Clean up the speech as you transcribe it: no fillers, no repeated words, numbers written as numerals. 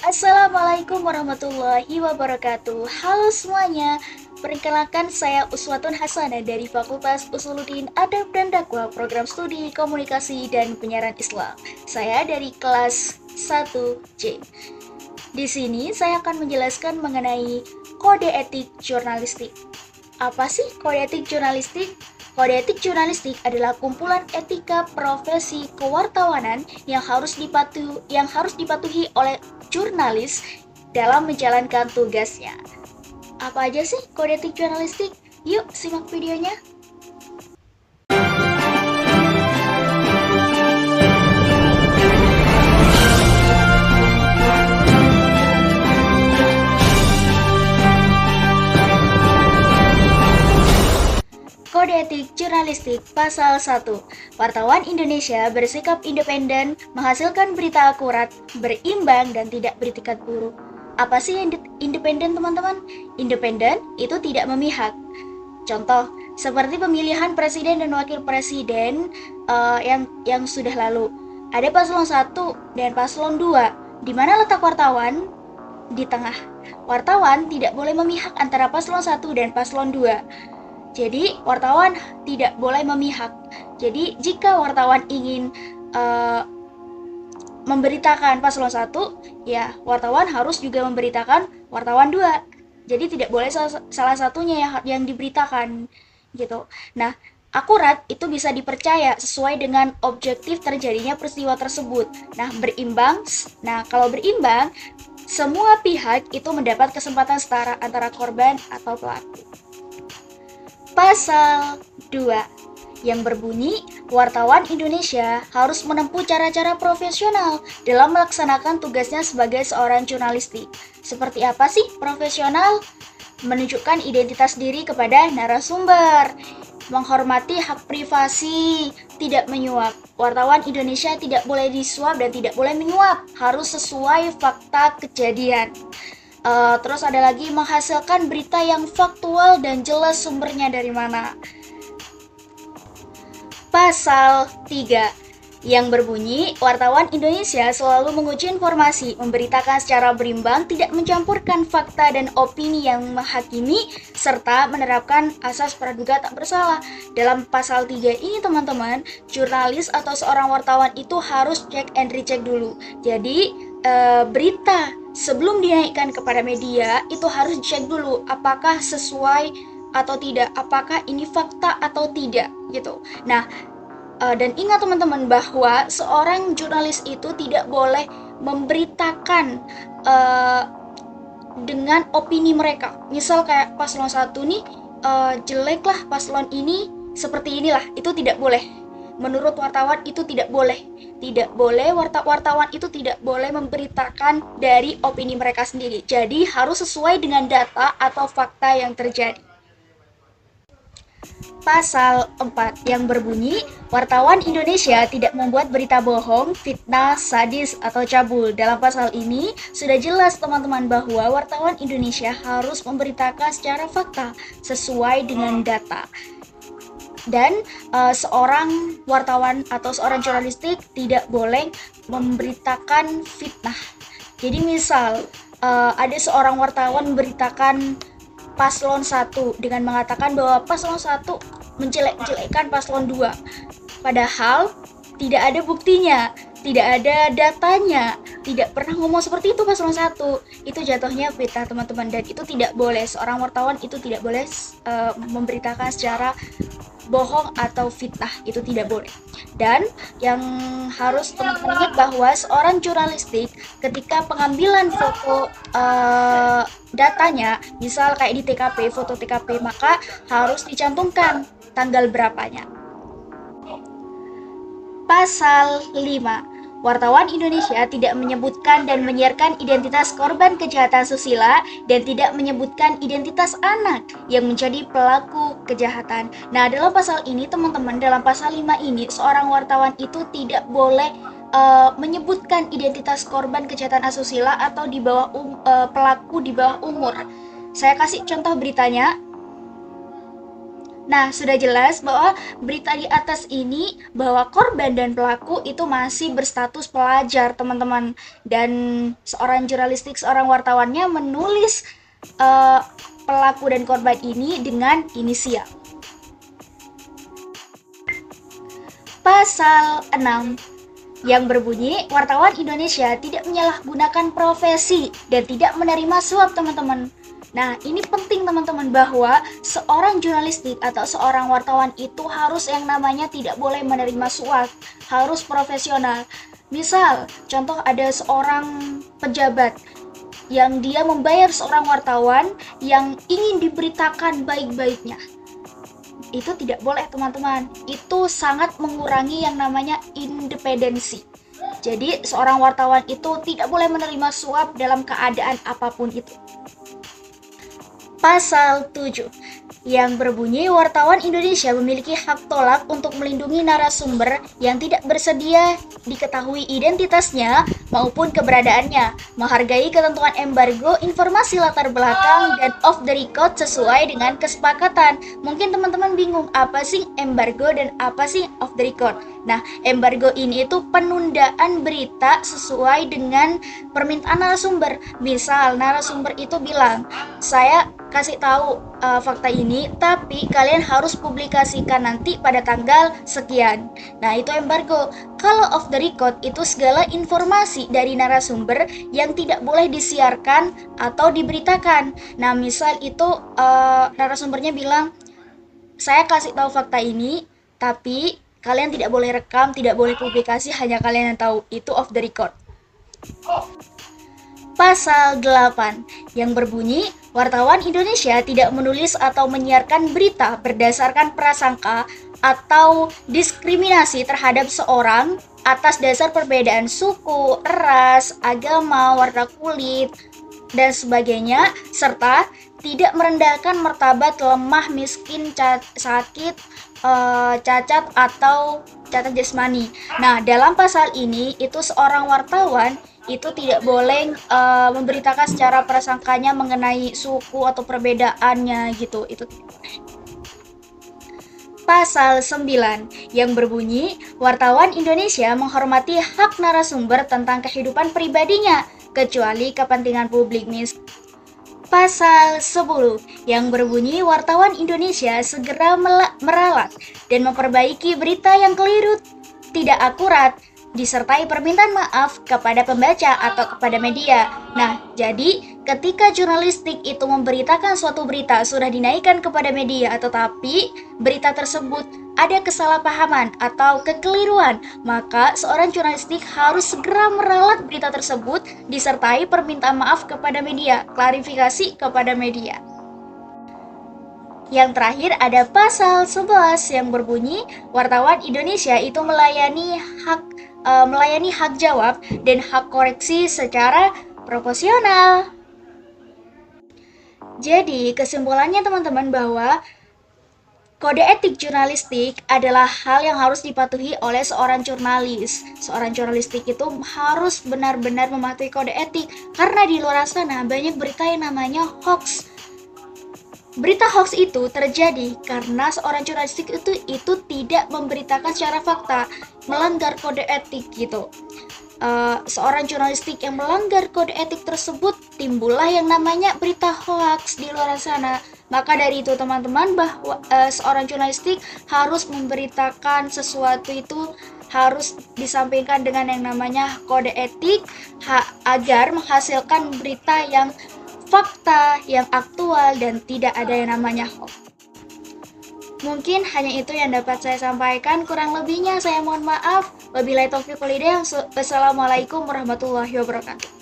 Assalamualaikum warahmatullahi wabarakatuh. Halo semuanya, perkenalkan saya Uswatun Hasanah dari Fakultas Usuluddin Adab dan Dakwah Program Studi Komunikasi dan Penyiaran Islam. Saya dari kelas 1C. Di sini saya akan menjelaskan mengenai kode etik jurnalistik. Apa sih kode etik jurnalistik? Kode etik jurnalistik adalah kumpulan etika profesi kewartawanan yang harus dipatuhi oleh jurnalis dalam menjalankan tugasnya. Apa aja sih kode etik jurnalistik? Yuk simak videonya. Kode etik jurnalistik Pasal 1. Wartawan Indonesia bersikap independen, menghasilkan berita akurat, berimbang, dan tidak bertingkat buruk. Apa sih yang independen, teman-teman? Independen itu tidak memihak. Contoh, seperti pemilihan presiden dan wakil presiden yang sudah lalu. Ada paslon 1 dan paslon 2. Di mana letak wartawan? Di tengah. Wartawan tidak boleh memihak antara paslon 1 dan paslon 2. Jadi, wartawan tidak boleh memihak. Jadi, jika wartawan ingin memberitakan paslon 1, ya wartawan harus juga memberitakan wartawan 2. Jadi, tidak boleh salah satunya yang diberitakan gitu. Nah, akurat itu bisa dipercaya sesuai dengan objektif terjadinya peristiwa tersebut. Nah, berimbang. Nah, kalau berimbang, semua pihak itu mendapat kesempatan setara antara korban atau pelaku. Pasal 2 yang berbunyi, wartawan Indonesia harus menempuh cara-cara profesional dalam melaksanakan tugasnya sebagai seorang jurnalistik. Seperti apa sih profesional? Menunjukkan identitas diri kepada narasumber, menghormati hak privasi, tidak menyuap. Wartawan Indonesia tidak boleh disuap dan tidak boleh menyuap, harus sesuai fakta kejadian. Terus ada lagi menghasilkan berita yang faktual dan jelas sumbernya dari mana. Pasal 3 yang berbunyi, wartawan Indonesia selalu menguji informasi, memberitakan secara berimbang, tidak mencampurkan fakta dan opini yang menghakimi, serta menerapkan asas praduga tak bersalah. Dalam pasal 3 ini teman-teman, jurnalis atau seorang wartawan itu harus cek and recheck dulu. Jadi berita sebelum dinaikkan kepada media itu harus dicek dulu apakah sesuai atau tidak, apakah ini fakta atau tidak gitu. Nah, dan ingat teman-teman bahwa seorang jurnalis itu tidak boleh memberitakan dengan opini mereka. Misal kayak paslon 1 nih jelek lah paslon ini, seperti inilah, itu tidak boleh. Menurut wartawan itu tidak boleh. Tidak boleh, wartawan itu tidak boleh memberitakan dari opini mereka sendiri. Jadi harus sesuai dengan data atau fakta yang terjadi. Pasal 4 yang berbunyi, wartawan Indonesia tidak membuat berita bohong, fitnah, sadis, atau cabul. Dalam pasal ini sudah jelas teman-teman bahwa wartawan Indonesia harus memberitakan secara fakta sesuai dengan data. Dan seorang wartawan atau seorang jurnalistik tidak boleh memberitakan fitnah. Jadi misal ada seorang wartawan memberitakan paslon 1 dengan mengatakan bahwa paslon 1 menjelek-jelekkan paslon 2. Padahal tidak ada buktinya, tidak ada datanya, tidak pernah ngomong seperti itu paslon 1. Itu jatuhnya fitnah teman-teman, dan itu tidak boleh. Seorang wartawan itu tidak boleh memberitakan secara bohong atau fitnah, itu tidak boleh. Dan yang harus teman-teman ingat bahwa seorang jurnalistik ketika pengambilan foto datanya, misal kayak di TKP, foto TKP, maka harus dicantumkan tanggal berapanya. Pasal 5. Wartawan Indonesia tidak menyebutkan dan menyiarkan identitas korban kejahatan susila dan tidak menyebutkan identitas anak yang menjadi pelaku kejahatan. Nah, dalam pasal ini teman-teman, dalam pasal 5 ini seorang wartawan itu tidak boleh menyebutkan identitas korban kejahatan asusila atau di bawah pelaku di bawah umur. Saya kasih contoh beritanya. Nah, sudah jelas bahwa berita di atas ini bahwa korban dan pelaku itu masih berstatus pelajar, teman-teman. Dan seorang jurnalistik, seorang wartawannya menulis eh, pelaku dan korban ini dengan inisial. Pasal 6 yang berbunyi wartawan Indonesia tidak menyalahgunakan profesi dan tidak menerima suap, teman-teman. Nah, ini penting teman-teman bahwa seorang jurnalistik atau seorang wartawan itu harus yang namanya tidak boleh menerima suap, harus profesional. Misal, contoh ada seorang pejabat yang dia membayar seorang wartawan yang ingin diberitakan baik-baiknya. Itu tidak boleh, teman-teman. Itu sangat mengurangi yang namanya independensi. Jadi, seorang wartawan itu tidak boleh menerima suap dalam keadaan apapun itu. Pasal 7 yang berbunyi wartawan Indonesia memiliki hak tolak untuk melindungi narasumber yang tidak bersedia diketahui identitasnya maupun keberadaannya, menghargai ketentuan embargo informasi latar belakang dan off the record sesuai dengan kesepakatan. Mungkin teman-teman bingung apa sih embargo dan apa sih off the record. Nah, embargo ini itu penundaan berita sesuai dengan permintaan narasumber. Misal narasumber itu bilang, saya kasih tahu fakta ini, tapi kalian harus publikasikan nanti pada tanggal sekian. Nah, itu embargo. Kalau off the record itu segala informasi dari narasumber yang tidak boleh disiarkan atau diberitakan. Nah, misal itu narasumbernya bilang, saya kasih tahu fakta ini, tapi kalian tidak boleh rekam, tidak boleh publikasi, hanya kalian yang tahu. Itu off the record. Pasal 8 yang berbunyi, wartawan Indonesia tidak menulis atau menyiarkan berita berdasarkan prasangka atau diskriminasi terhadap seorang atas dasar perbedaan suku, ras, agama, warna kulit, dan sebagainya, serta tidak merendahkan martabat lemah, miskin, sakit, cacat, atau cacat jasmani. Nah, dalam pasal ini, itu seorang wartawan itu tidak boleh memberitakan secara prasangkanya mengenai suku atau perbedaannya gitu. Itu Pasal 9 yang berbunyi, wartawan Indonesia menghormati hak narasumber tentang kehidupan pribadinya, kecuali kepentingan publik. Pasal 10 yang berbunyi, wartawan Indonesia segera meralat dan memperbaiki berita yang keliru, tidak akurat, disertai permintaan maaf kepada pembaca atau kepada media. Nah, jadi ketika jurnalistik itu memberitakan suatu berita sudah dinaikkan kepada media, tetapi berita tersebut ada kesalahpahaman atau kekeliruan, maka seorang jurnalistik harus segera meralat berita tersebut disertai permintaan maaf kepada media, klarifikasi kepada media. Yang terakhir ada pasal 11 yang berbunyi, wartawan Indonesia itu melayani hak jawab dan hak koreksi secara proporsional. Jadi, kesimpulannya teman-teman bahwa kode etik jurnalistik adalah hal yang harus dipatuhi oleh seorang jurnalis. Seorang jurnalistik itu harus benar-benar mematuhi kode etik, karena di luar sana banyak berita yang namanya hoax. Berita hoax itu terjadi karena seorang jurnalistik itu tidak memberitakan secara fakta, melanggar kode etik gitu. Seorang jurnalistik yang melanggar kode etik tersebut, timbullah yang namanya berita hoax di luar sana. Maka dari itu teman-teman, bahwa seorang jurnalistik harus memberitakan sesuatu itu harus disampaikan dengan yang namanya kode etik agar menghasilkan berita yang fakta, yang aktual, dan tidak ada yang namanya hoax. Mungkin hanya itu yang dapat saya sampaikan, kurang lebihnya saya mohon maaf. Wabillahi taufiq wal hidayah. Wassalamualaikum warahmatullahi wabarakatuh.